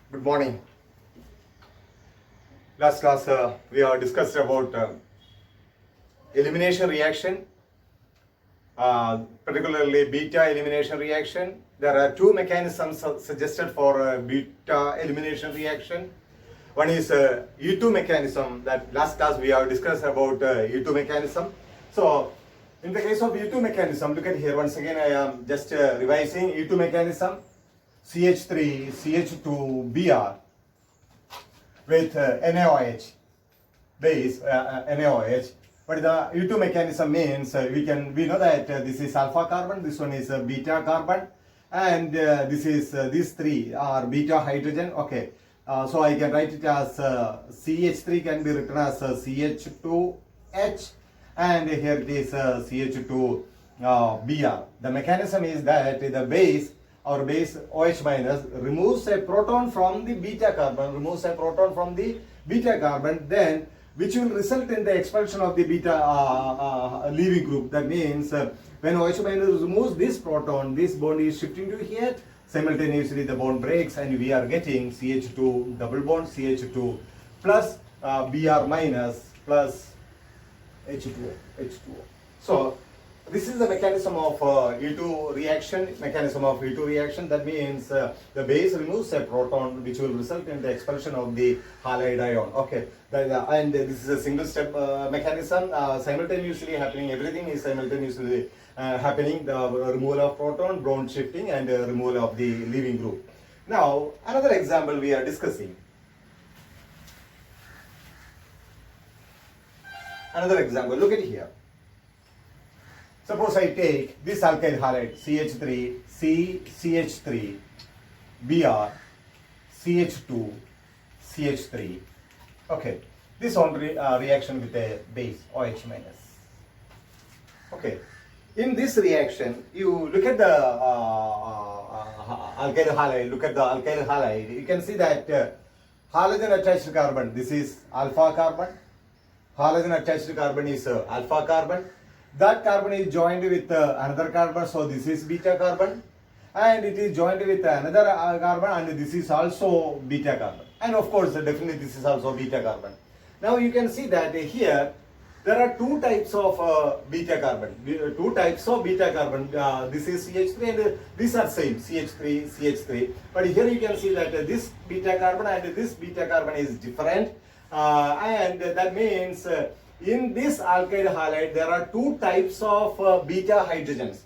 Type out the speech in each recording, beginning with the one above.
Good morning. Last class we have discussed about elimination reaction, particularly beta elimination reaction. There are two mechanisms suggested for beta elimination reaction. One is E2 mechanism. That last class we have discussed about E2 mechanism. So in the case of E2 mechanism, look at here once again. I am just revising E2 mechanism. CH3, CH2, Br with NaOH base, NaOH. But the E2 mechanism means we know that this is alpha carbon, this one is beta carbon, and these three are beta hydrogen. Okay, so I can write it as CH3 can be written as CH2H, and here it is CH2Br. The mechanism is that the base OH minus removes a proton from the beta carbon, then which will result in the expulsion of the beta leaving group. That means when OH minus removes this proton, this bond is shifting to here, simultaneously the bond breaks and we are getting CH2 double bond, CH2 plus Br minus plus H2O. So this is the mechanism of E2 reaction. That means the base removes a proton, which will result in the expulsion of the halide ion. Okay, and this is a single step mechanism, simultaneously happening. Everything is simultaneously happening. The removal of proton, bond shifting, and removal of the leaving group. Now another example we are discussing. Another example. Look at here. Suppose I take this alkyl halide CH3, CH3, Br, CH2, CH3. Okay, this one reaction with a base OH minus. Okay, in this reaction, you look at the alkyl halide. Look at the alkyl halide. You can see that halogen attached carbon. This is alpha carbon. Halogen attached carbon is alpha carbon. That carbon is joined with another carbon, so this is beta carbon, and it is joined with another carbon, and this is also beta carbon, and of course definitely this is also beta carbon. Now you can see that here there are two types of beta carbon. This is CH3 and these are same CH3. But here you can see that this beta carbon and this beta carbon is different, and that means in this alkyl halide there are two types of beta hydrogens.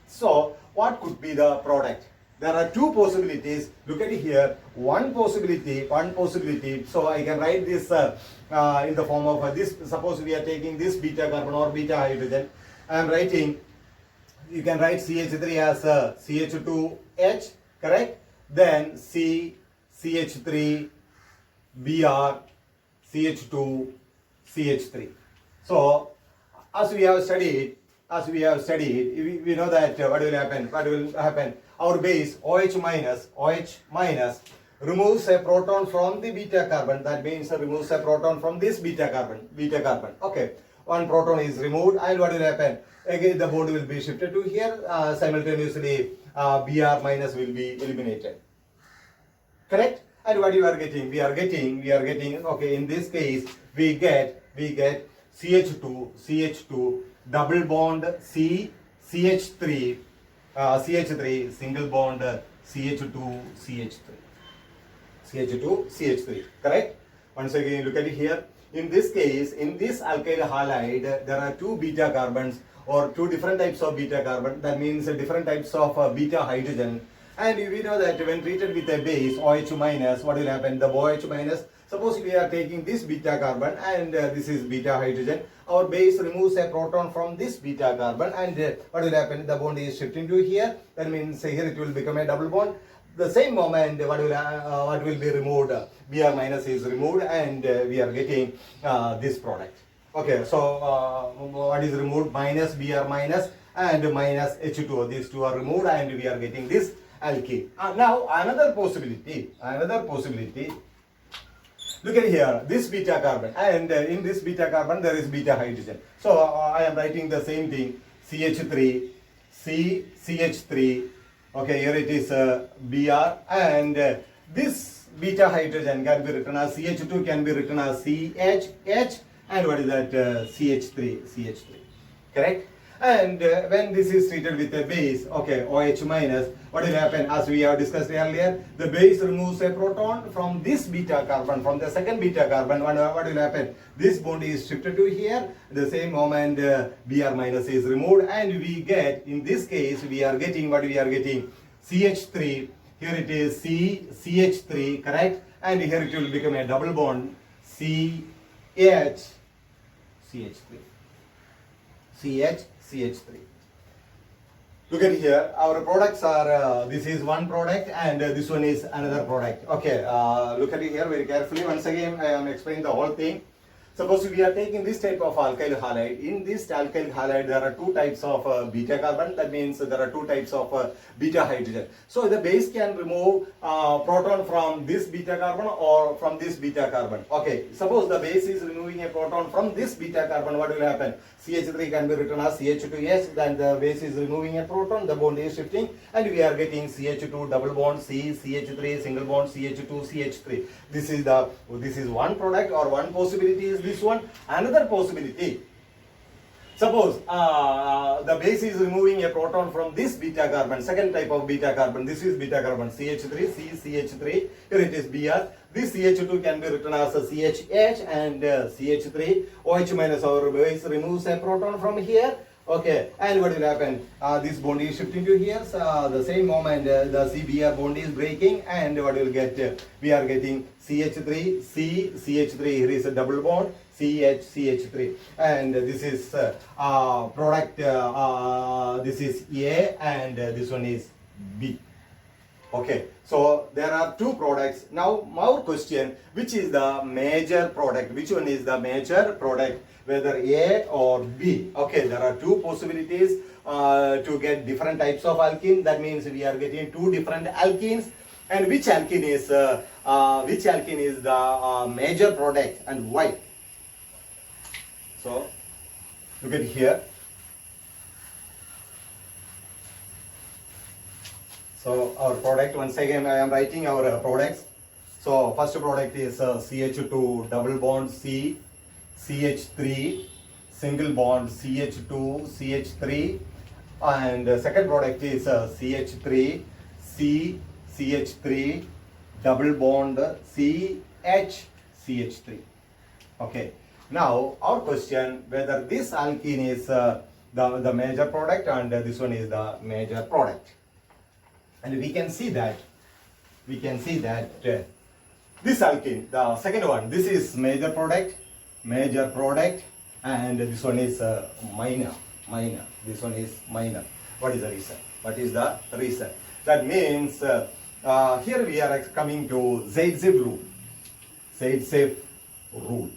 So what could be the product? There are two possibilities. Look at here. One possibility. So I can write this in the form of this. Suppose we are taking this beta carbon or beta hydrogen. I am writing. You can write CH3 as CH2H, correct? Then CH3 Br, CH2, CH3. So as we have studied, we know that what will happen? Our base OH minus removes a proton from the beta carbon. That means removes a proton from this beta carbon. Okay, one proton is removed, and what will happen? Again, the bond will be shifted to here. Simultaneously, Br minus will be eliminated. Correct? And what you are getting? We are getting. Okay, in this case, we get CH2 double bond CH3 single bond CH2 CH3. Correct? Once again, look at it here. In this case, in this alkyl halide, there are two beta carbons or two different types of beta carbon. That means different types of beta hydrogen. And we know that when treated with a base OH minus, what will happen? The OH minus, suppose we are taking this beta carbon and this is beta hydrogen. Our base removes a proton from this beta carbon, and what will happen? The bond is shifting to here. That means here it will become a double bond. The same moment, what will be removed? Br minus is removed, and we are getting this product. Okay, so what is removed? Minus Br minus and minus H2O. These two are removed, and we are getting this alkene. Now another possibility. Look at here, this beta carbon, and in this beta carbon there is beta hydrogen. So I am writing the same thing, CH3, CH3, Okay, here it is Br, and this beta hydrogen can be written as CH2, can be written as CHH, and what is that? CH3, correct? And when this is treated with a base, okay, OH minus, what will happen? As we have discussed earlier, the base removes a proton from this beta carbon, from the second beta carbon. What will happen? This bond is shifted to here. The same moment Br minus is removed, and we get, in this case, we are getting what we are getting? CH3. Here it is CH3, correct? And here it will become a double bond CH, CH3. CH3. Look at here, our products are, this is one product and this one is another product. Okay, look at it here very carefully. Once again, I am explaining the whole thing. Suppose we are taking this type of alkyl halide. In this alkyl halide, there are two types of beta carbon. That means there are two types of beta hydrogen. So the base can remove proton from this beta carbon or from this beta carbon. Okay, suppose the base is removing a proton from this beta carbon. What will happen? CH3 can be written as CH2S. Then the base is removing a proton. The bond is shifting, and we are getting CH2 double bond C, CH3 single bond CH2 CH3. This is one product, or one possibility is this one. Another possibility, suppose the base is removing a proton from this beta carbon, second type of beta carbon. This is beta carbon CH3, CH3. Here it is Br. This CH2 can be written as a CHH and CH3. OH minus, our base removes a proton from here. Okay, and what will happen? This bond is shifting to here. So the same moment the CBr bond is breaking, and what we will get? We are getting CH3, CH3. Here is a double bond CH3, and this is product. This is A, and this one is B. Okay, so there are two products. Now our question: which is the major product? Which one is the major product? Whether A or B. Okay, there are two possibilities to get different types of alkene. That means we are getting two different alkenes. And which alkene is the major product, and why? So look at here. So our product, once again I am writing our products. So first product is CH2 double bond C, CH3 single bond CH2 CH3, and second product is CH3 C, CH3 double bond CH, CH3. Okay, now our question, whether this alkene is the major product and this one is the major product. And we can see that this alkene, the second one, this is major product, and this one is minor. This one is minor. What is the reason? That means here we are coming to Zaitsev rule.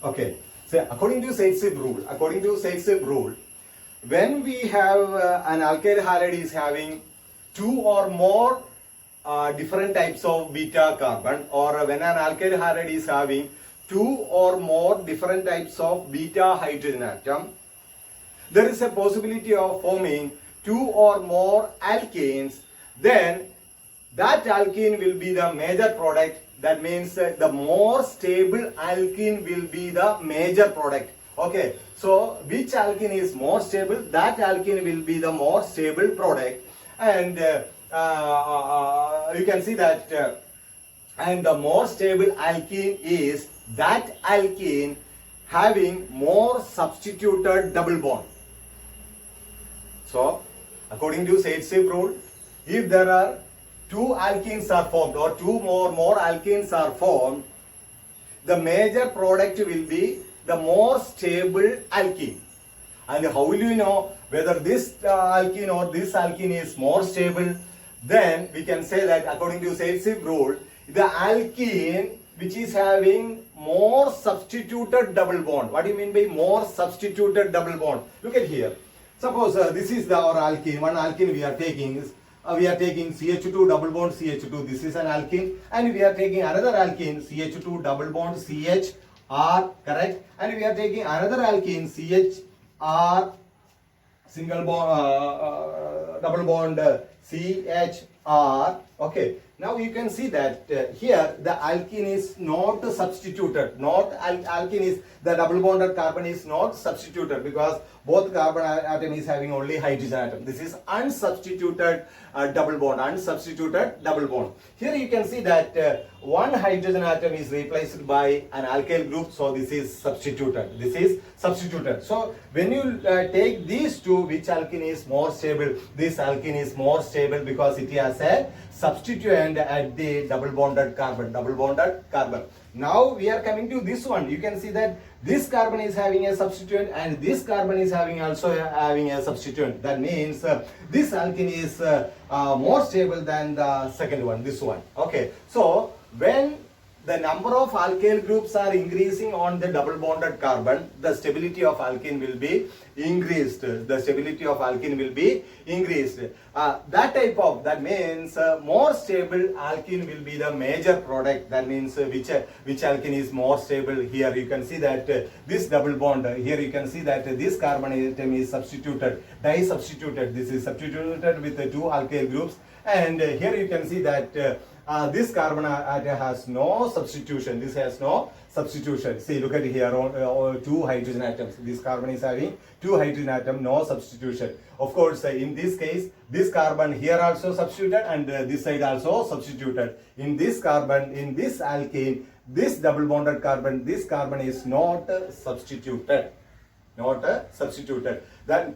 Okay, so according to Zaitsev rule, when we have an alkyl halide is having two or more different types of beta carbon, or when an alkyl halide is having two or more different types of beta hydrogen atom, there is a possibility of forming two or more alkenes. Then that alkene will be the major product. That means the more stable alkene will be the major product. Okay, so which alkene is more stable, that alkene will be the more stable product. And you can see that and the more stable alkene is that alkene having more substituted double bond. So according to Zaitsev rule, if there are two alkenes are formed, or two or more alkenes are formed, the major product will be the more stable alkene. And how will you know whether this alkene or this alkene is more stable? Then we can say that according to Zaitsev rule, the alkene which is having more substituted double bond. What do you mean by more substituted double bond? Look at here. Suppose this is our alkene. One alkene we are taking is CH2 double bond CH2. This is an alkene, and we are taking another alkene CH2 double bond CHR, correct? And we are taking another alkene CHR single bond double bond CHR. Okay, now you can see that here the alkene is not substituted. Not alkene is, the double bonded carbon is not substituted because both carbon atom is having only hydrogen atom. This is unsubstituted double bond. Unsubstituted double bond. Here you can see that one hydrogen atom is replaced by an alkyl group. So this is substituted. This is substituted. So when you take these two, which alkene is more stable? This alkene is more stable because it has a substituent at the double bonded carbon. Double bonded carbon. Now we are coming to this one. You can see that this carbon is having a substituent and this carbon is having also having a substituent. That means this alkene is more stable than the second one, this one. Okay, so when the number of alkyl groups are increasing on the double bonded carbon, the stability of alkene will be increased. The stability of alkene will be increased. That means more stable alkene will be the major product. That means which alkene is more stable. Here you can see that this double bond, here you can see that this carbon atom is substituted, di-substituted. This is substituted with the two alkyl groups, and here you can see that this carbon atom has no substitution. This has no substitution. See, look at here, two hydrogen atoms. This carbon is having two hydrogen atoms, no substitution. Of course, in this case, this carbon here also substituted and this side also substituted. In this carbon, in this alkene, this double bonded carbon, this carbon is not substituted. Not substituted. That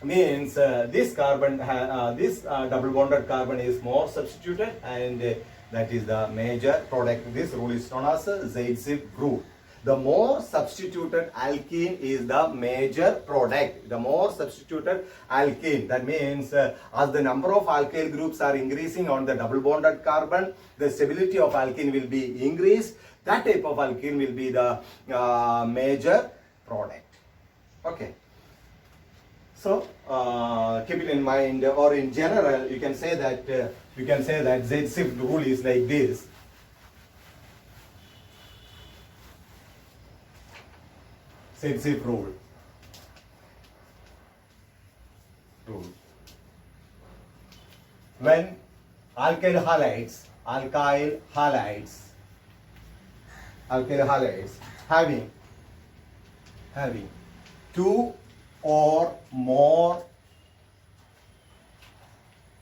means this carbon, this double bonded carbon is more substituted, and that is the major product. This rule is known as Zaitsev rule. The more substituted alkene is the major product. The more substituted alkene. That means as the number of alkyl groups are increasing on the double bonded carbon, the stability of alkene will be increased. That type of alkene will be the major product. Okay. So keep it in mind, or in general, you can say that Zaitsev rule is like this. Zaitsev rule. When alkyl halides having two or more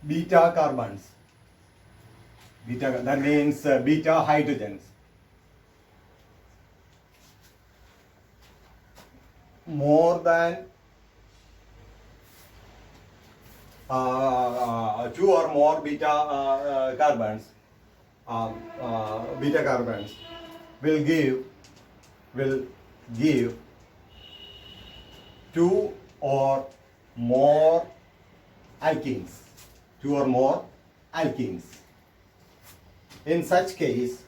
beta carbons, that means beta hydrogens, more than two or more beta carbons will give two or more alkenes. In such case,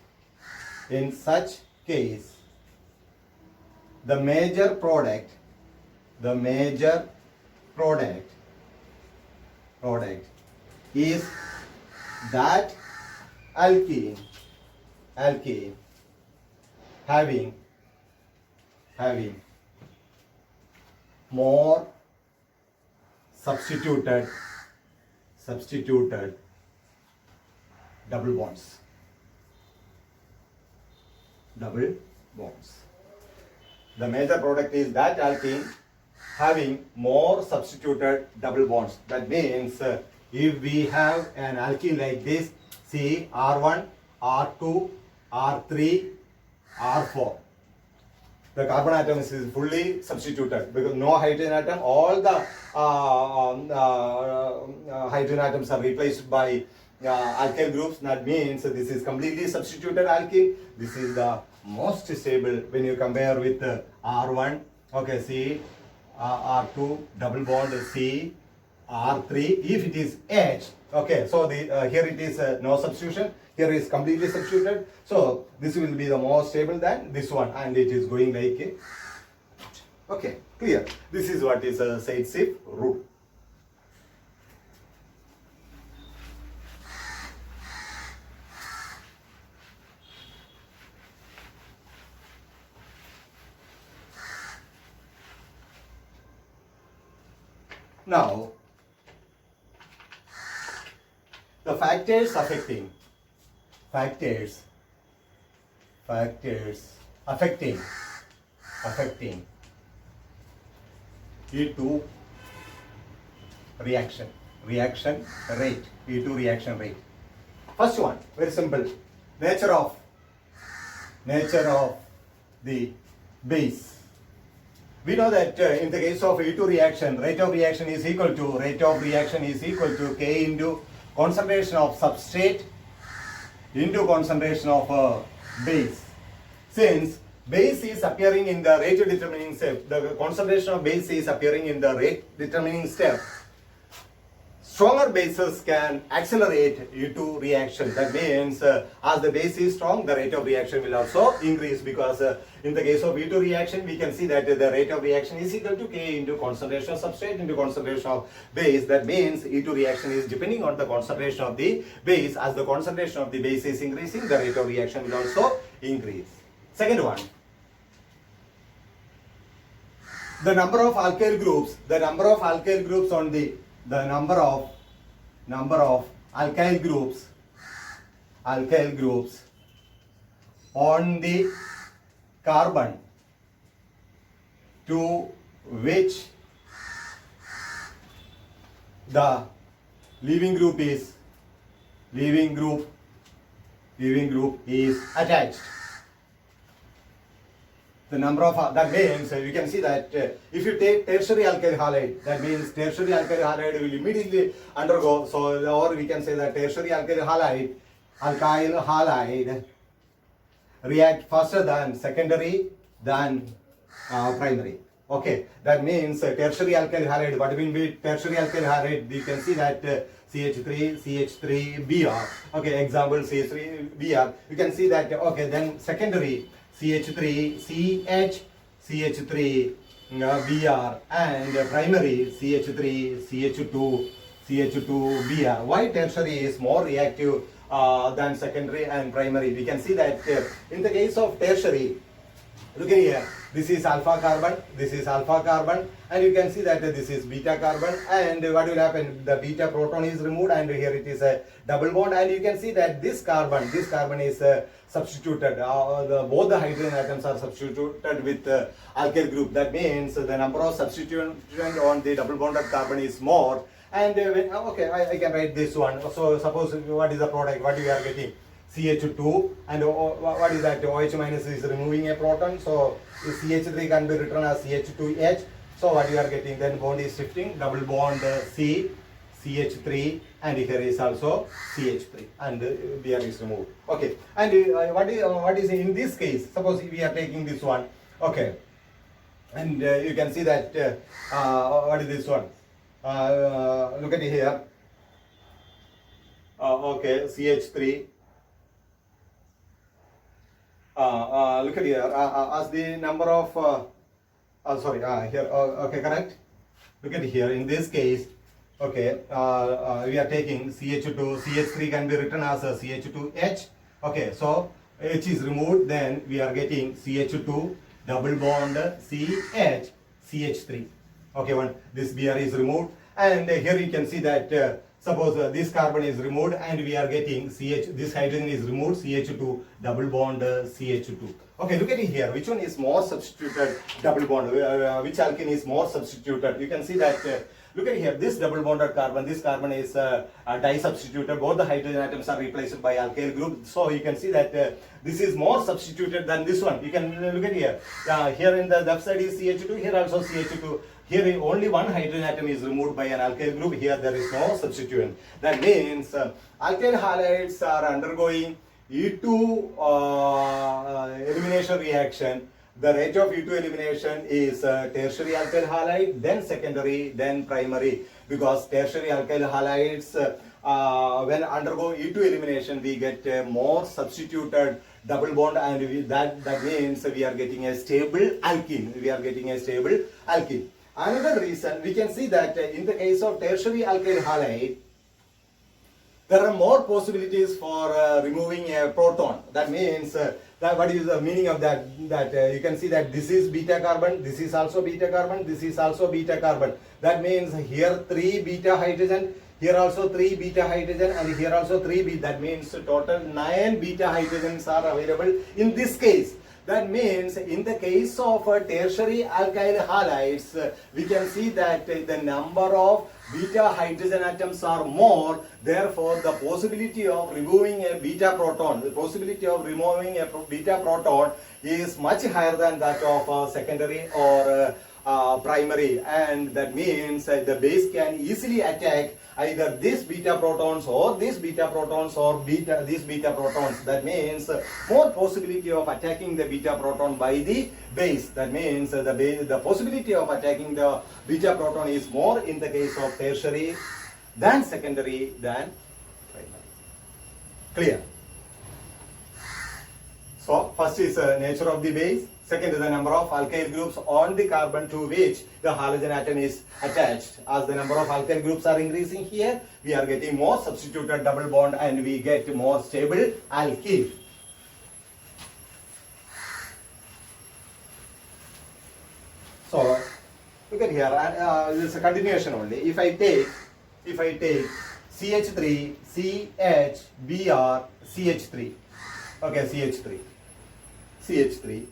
the major product is that alkene having more substituted double bonds. The major product is that alkene having more substituted double bonds. That means if we have an alkene like this, see R1, R2, R3, R4. The carbon atom is fully substituted because no hydrogen atom. All the hydrogen atoms are replaced by alkyl groups. That means this is completely substituted alkene. This is the most stable when you compare with R1. Okay, C, R2, double bond C, R3. If it is H, okay, so the here it is no substitution. Here is completely substituted. So this will be the more stable than this one, and it is going like okay, clear. This is what is a Zaitsev rule. Now factors affecting E2 reaction rate. E2 reaction rate. First one, very simple. Nature of the base. We know that in the case of E2 reaction, rate of reaction is equal to K into concentration of substrate into concentration of base. Since base is appearing in the rate determining step, the concentration of base is appearing in the rate determining step, stronger bases can accelerate E2 reaction. That means as the base is strong, the rate of reaction will also increase, because in the case of E2 reaction, we can see that the rate of reaction is equal to K into concentration of substrate into concentration of base. That means E2 reaction is depending on the concentration of the base. As the concentration of the base is increasing, the rate of reaction will also increase. Second one, the number of alkyl groups on the number of alkyl groups on the carbon to which the leaving group is attached. The number of, that means you can see that if you take tertiary alkyl halide, that means tertiary alkyl halide will immediately undergo, so, or we can say that tertiary alkyl halide react faster than secondary than primary. Okay, that means tertiary alkyl halide, what will be tertiary alkyl halide? You can see that CH3Br. Okay, example CH3Br. You can see that, okay, then secondary CH3CH, CH3Br, and primary CH3CH2Br. Why tertiary is more reactive than secondary and primary? We can see that in the case of tertiary, look at here, this is alpha carbon, and you can see that this is beta carbon, and what will happen? The beta proton is removed, and here it is a double bond, and you can see that this carbon is substituted. Both the hydrogen atoms are substituted with alkyl group. That means the number of substituent on the double bonded carbon is more. And okay, I can write this one. So suppose what is the product? What we are getting? CH2, and what is that? OH minus is removing a proton, so CH3 can be written as CH2H. So what you are getting, then bond is shifting, double bond C, CH3, and here is also CH3, and Br is removed. Okay, and what is in this case? Suppose we are taking this one. Okay, and you can see that what is this one? Look at it here. Okay, CH3. Look at here, as the number of, here, okay, correct? Look at here, in this case, okay, we are taking CH2, CH3 can be written as a CH2H, okay, so H is removed, then we are getting CH2, double bond CH, CH3, okay, this Br is removed, and here you can see that suppose this carbon is removed and we are getting this hydrogen is removed, CH2, double bond CH2. Okay, look at it here. Which one is more substituted double bond? Which alkene is more substituted? You can see that, look at here, this double bonded carbon, this carbon is di-substituted. Both the hydrogen atoms are replaced by alkyl group. So you can see that this is more substituted than this one. You can look at here. Here in the left side is CH2, here also CH2. Here only one hydrogen atom is removed by an alkyl group. Here there is no substituent. That means alkyl halides are undergoing E2 elimination reaction. The rate of E2 elimination is tertiary alkyl halide, then secondary, then primary. Because tertiary alkyl halides, when undergo E2 elimination, we get more substituted double bond, and that means we are getting a stable alkene. Another reason, we can see that in the case of tertiary alkyl halide, there are more possibilities for removing a proton. That means, what is the meaning of that? You can see that this is beta carbon, this is also beta carbon, this is also beta carbon. That means here 3 beta hydrogen, here also 3 beta hydrogen, and here also 3 beta. That means total 9 beta hydrogens are available in this case. That means in the case of tertiary alkyl halides, we can see that the number of beta hydrogen atoms are more. Therefore, the possibility of removing a beta proton, is much higher than that of secondary or primary, and that means the base can easily attack either these beta protons or these beta protons or these beta protons. That means more possibility of attacking the beta proton by the base. That means the possibility of attacking the beta proton is more in the case of tertiary than secondary than primary. Clear? So first is nature of the base. Second is the number of alkyl groups on the carbon to which the halogen atom is attached. As the number of alkyl groups are increasing here, we are getting more substituted double bond and we get more stable alkene. So look at here, this is a continuation only. If I take CH3, CH, Br, CH3. Okay, CH3.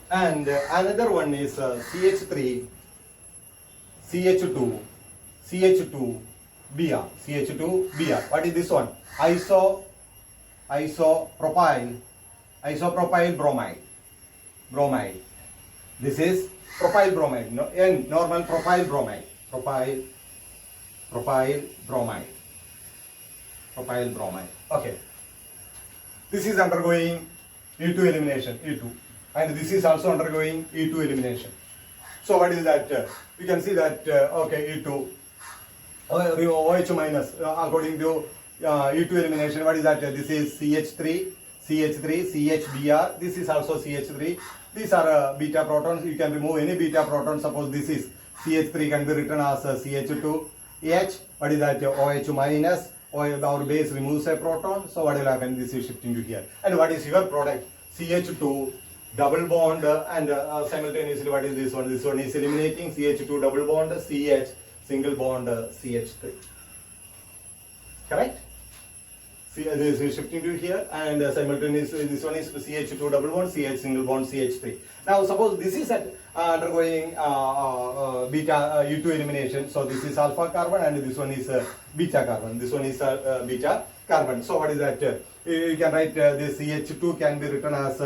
And another one is CH3, CH2, Br, CH2, Br. What is this one? Isopropyl bromide. This is propyl bromide. No, N normal propyl bromide. Propyl bromide. Okay. This is undergoing E2 elimination, E2. And this is also undergoing E2 elimination. So what is that? You can see that, okay, E2, OH minus, according to E2 elimination, what is that? This is CH3, CHBr, this is also CH3. These are beta protons. You can remove any beta proton. Suppose this is CH3 can be written as CH2H. What is that? OH minus, our base removes a proton. So what will happen? This is shifting to here. And what is your product? CH2 double bond and simultaneously what is this one? This one is eliminating CH2 double bond, CH single bond, CH3. Correct? See, this is shifting to here and simultaneously this one is CH2 double bond, CH single bond, CH3. Now suppose this is undergoing beta U2 elimination. So this is alpha carbon and this one is beta carbon. This one is beta carbon. So what is that? You can write this CH2 can be written as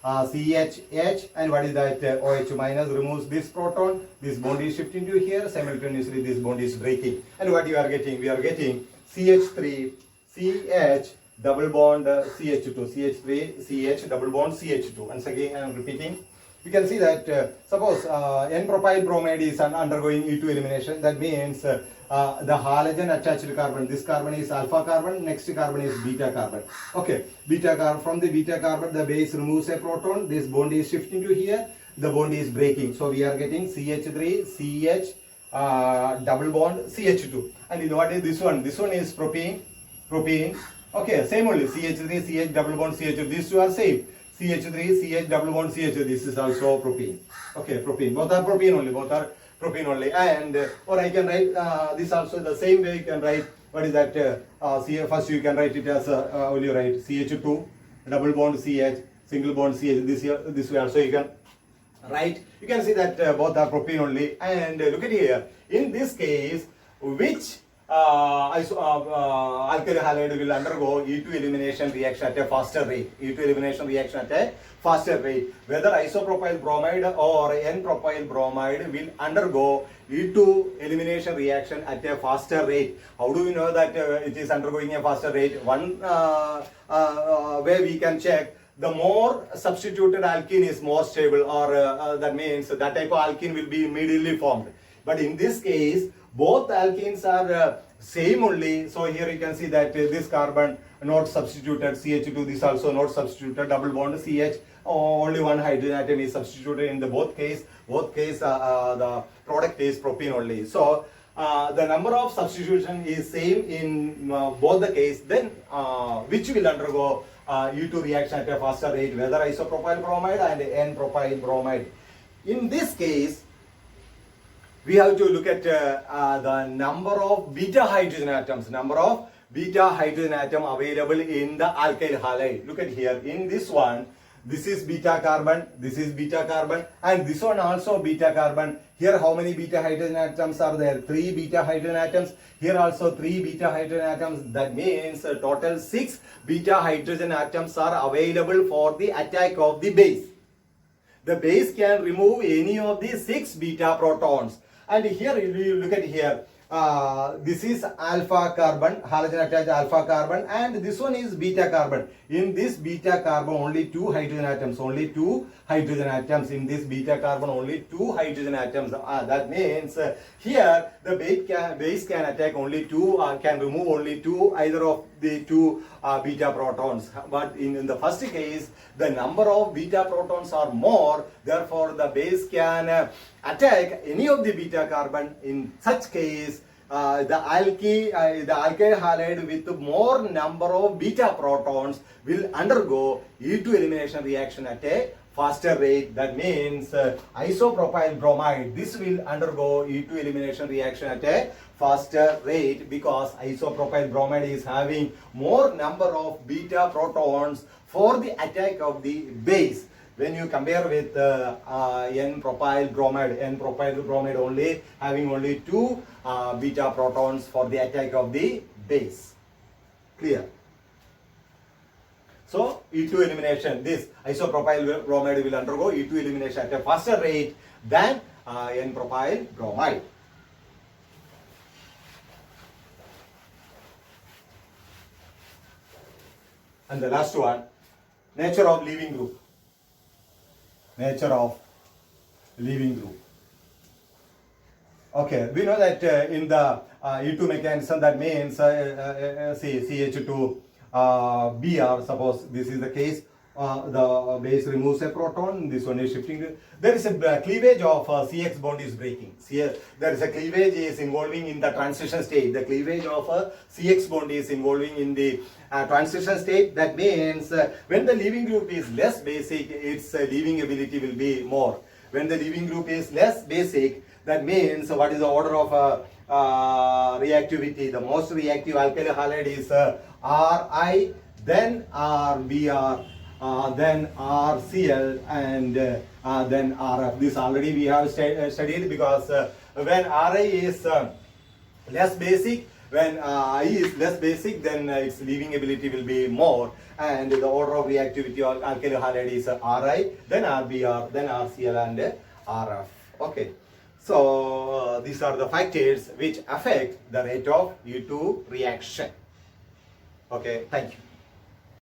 CHH, and what is that? OH minus removes this proton, this bond is shifting to here, simultaneously this bond is breaking. And what you are getting? We are getting CH3, CH double bond CH2, CH3, CH double bond CH2. Once again I am repeating. You can see that suppose N-propyl bromide is undergoing E2 elimination. That means the halogen attached to carbon. This carbon is alpha carbon, next carbon is beta carbon. Okay, beta carbon. From the beta carbon, the base removes a proton. This bond is shifting to here. The bond is breaking. So we are getting CH3, CH double bond CH2. And you know what is this one? This one is propene. Okay, same only. CH3, CH double bond CH2. These two are same. CH3, CH double bond CH2. This is also propene. Okay, propene. Both are propene only. And or I can write this also the same way. You can write what is that? First you can write it as will you write CH2 double bond CH single bond CH. This way also you can write. You can see that both are propene only. And look at here. In this case, which alkyl halide will undergo E2 elimination reaction at a faster rate. Whether isopropyl bromide or N-propyl bromide will undergo E2 elimination reaction at a faster rate. How do we know that it is undergoing a faster rate? One way we can check, the more substituted alkene is more stable, or that means that type of alkene will be immediately formed. But in this case, both alkenes are same only. So here you can see that this carbon not substituted, CH2, this also not substituted, double bond CH, only one hydrogen atom is substituted in the both case. The product is propene only. So the number of substitution is same in both the case. Then which will undergo E2 reaction at a faster rate, whether isopropyl bromide and N-propyl bromide. In this case, we have to look at the number of beta hydrogen atoms, number of beta hydrogen atom available in the alkyl halide. Look at here, in this one, this is beta carbon, this is beta carbon, and this one also beta carbon. Here how many beta hydrogen atoms are there? 3 beta hydrogen atoms. Here also 3 beta hydrogen atoms. That means total 6 beta hydrogen atoms are available for the attack of the base. The base can remove any of the 6 beta protons. And here you look at here, this is alpha carbon, halogen attached alpha carbon, and this one is beta carbon. In this beta carbon only 2 hydrogen atoms, only 2 hydrogen atoms. In this beta carbon only 2 hydrogen atoms. That means here the base can attack only 2, can remove only 2, either of the 2 beta protons. But in the first case, the number of beta protons are more, therefore the base can attack any of the beta carbon. In such case, the alkyl halide with more number of beta protons will undergo E2 elimination reaction at a faster rate. That means isopropyl bromide, this will undergo E2 elimination reaction at a faster rate because isopropyl bromide is having more number of beta protons for the attack of the base. When you compare with N-propyl bromide only having only 2 beta protons for the attack of the base. Clear? So E2 elimination, this isopropyl bromide will undergo E2 elimination at a faster rate than N-propyl bromide. And the last one, nature of leaving group. Nature of leaving group. Okay, we know that in the E2 mechanism, that means CH2 Br, suppose this is the case, the base removes a proton, this one is shifting. There is a cleavage of CX bond is breaking. There is a cleavage is involving in the transition state. The cleavage of a CX bond is involving in the transition state. That means when the leaving group is less basic, its leaving ability will be more. When the leaving group is less basic, that means what is the order of reactivity? The most reactive alkyl halide is Ri, then RBr, then RCl, and then RF. This already we have studied because when Ri is less basic, when I is less basic, then its leaving ability will be more, and the order of reactivity of alkyl halide is Ri, then RBr, then RCl, and RF. Okay. So these are the factors which affect the rate of E2 reaction. Okay, thank you.